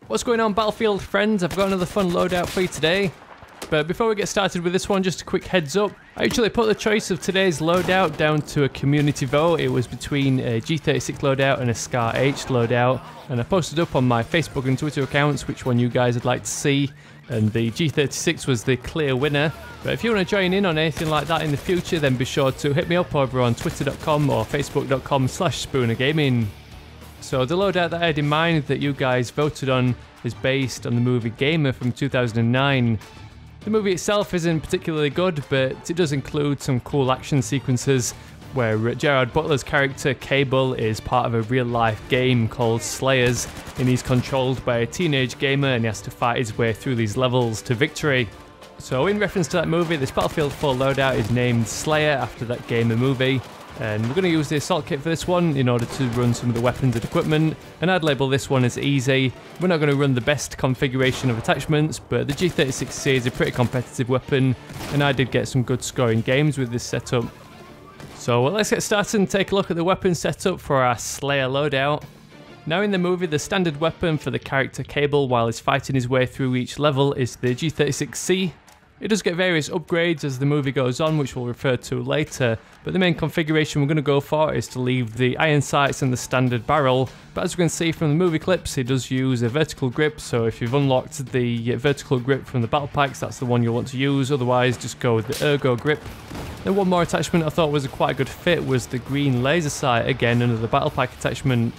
What's going on, Battlefield friends? I've got another fun loadout for you today. But before we get started with this one, just a quick heads up. I actually put the choice of today's loadout down to a community vote. It was between a G36 loadout and a Scar H loadout. And I posted up on my Facebook and Twitter accounts which one you guys would like to see. And the G36 was the clear winner. But if you want to join in on anything like that in the future, then be sure to hit me up over on twitter.com or facebook.com/spoonergaming. So the loadout that I had in mind that you guys voted on is based on the movie Gamer from 2009. The movie itself isn't particularly good, but it does include some cool action sequences where Gerard Butler's character Cable is part of a real-life game called Slayers, and he's controlled by a teenage gamer and he has to fight his way through these levels to victory. So in reference to that movie, this Battlefield 4 loadout is named Slayer after that Gamer movie. And we're going to use the assault kit for this one in order to run some of the weapons and equipment, and I'd label this one as easy. We're not going to run the best configuration of attachments, but the G36C is a pretty competitive weapon, and I did get some good scoring games with this setup. So let's get started and take a look at the weapon setup for our Slayer loadout. Now in the movie, the standard weapon for the character Cable while he's fighting his way through each level is the G36C. It does get various upgrades as the movie goes on, which we'll refer to later, but the main configuration we're going to go for is to leave the iron sights and the standard barrel, but as you can see from the movie clips, it does use a vertical grip, so if you've unlocked the vertical grip from the battle packs, that's the one you'll want to use, otherwise just go with the ergo grip. Then one more attachment I thought was quite a good fit was the green laser sight, again another battle pack attachment.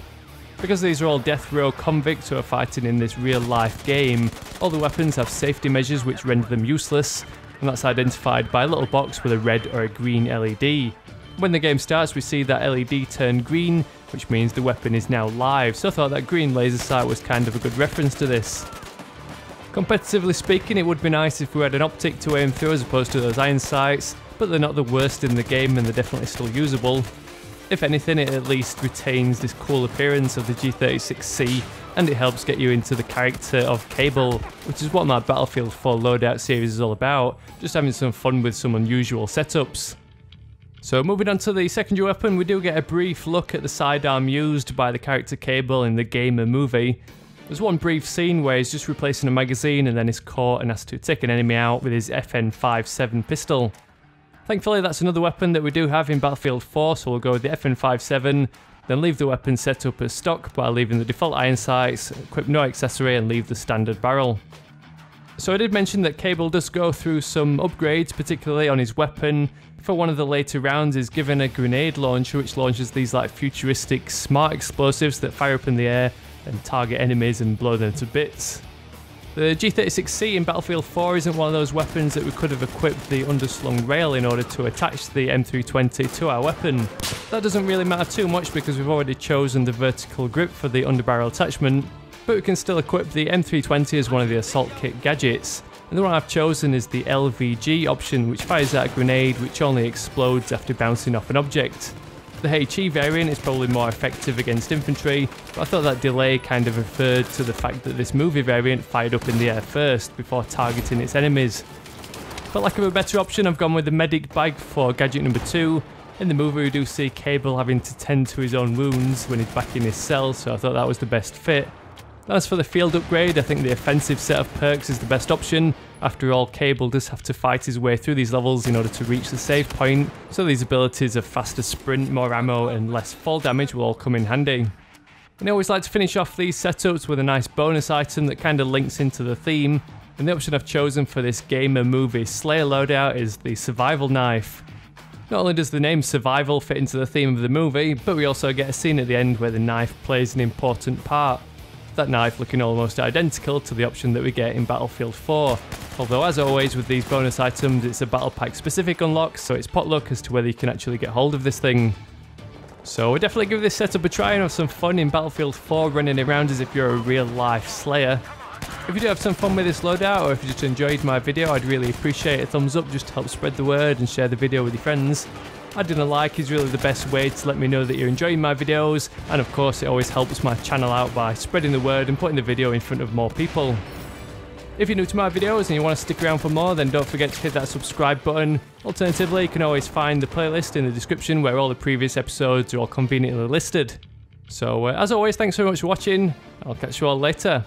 Because these are all death row convicts who are fighting in this real life game, all the weapons have safety measures which render them useless, and that's identified by a little box with a red or a green LED. When the game starts we see that LED turn green, which means the weapon is now live, so I thought that green laser sight was kind of a good reference to this. Competitively speaking, it would be nice if we had an optic to aim through as opposed to those iron sights, but they're not the worst in the game and they're definitely still usable. If anything, it at least retains this cool appearance of the G36C, and it helps get you into the character of Cable, which is what my Battlefield 4 loadout series is all about, just having some fun with some unusual setups. So moving on to the secondary weapon, we do get a brief look at the sidearm used by the character Cable in the Gamer movie. There's one brief scene where he's just replacing a magazine and then he's caught and has to take an enemy out with his FN57 pistol. Thankfully that's another weapon that we do have in Battlefield 4, so we'll go with the FN57, then leave the weapon set up as stock by leaving the default iron sights, equip no accessory and leave the standard barrel. So I did mention that Cable does go through some upgrades, particularly on his weapon. For one of the later rounds is given a grenade launcher which launches these like futuristic smart explosives that fire up in the air and target enemies and blow them to bits. The G36C in Battlefield 4 isn't one of those weapons that we could have equipped the underslung rail in order to attach the M320 to our weapon. That doesn't really matter too much because we've already chosen the vertical grip for the underbarrel attachment, but we can still equip the M320 as one of the assault kit gadgets. And the one I've chosen is the LVG option, which fires out a grenade which only explodes after bouncing off an object. The HE variant is probably more effective against infantry, but I thought that delay kind of referred to the fact that this movie variant fired up in the air first before targeting its enemies. For lack of a better option, I've gone with the medic bag for gadget number 2. In the movie we do see Cable having to tend to his own wounds when he's back in his cell, so I thought that was the best fit. As for the field upgrade, I think the offensive set of perks is the best option. After all, Cable does have to fight his way through these levels in order to reach the save point, so these abilities of faster sprint, more ammo and less fall damage will all come in handy. And I always like to finish off these setups with a nice bonus item that kind of links into the theme, and the option I've chosen for this Gamer movie Slayer loadout is the survival knife. Not only does the name survival fit into the theme of the movie, but we also get a scene at the end where the knife plays an important part. That knife looking almost identical to the option that we get in Battlefield 4. Although as always with these bonus items it's a battle pack specific unlock, so it's potluck as to whether you can actually get hold of this thing. So we'll definitely give this setup a try and have some fun in Battlefield 4 running around as if you're a real life Slayer. If you do have some fun with this loadout or if you just enjoyed my video, I'd really appreciate a thumbs up just to help spread the word and share the video with your friends. Adding a like is really the best way to let me know that you're enjoying my videos, and of course it always helps my channel out by spreading the word and putting the video in front of more people. If you're new to my videos and you want to stick around for more, then don't forget to hit that subscribe button. Alternatively, you can always find the playlist in the description where all the previous episodes are all conveniently listed. So as always, thanks very much for watching. I'll catch you all later.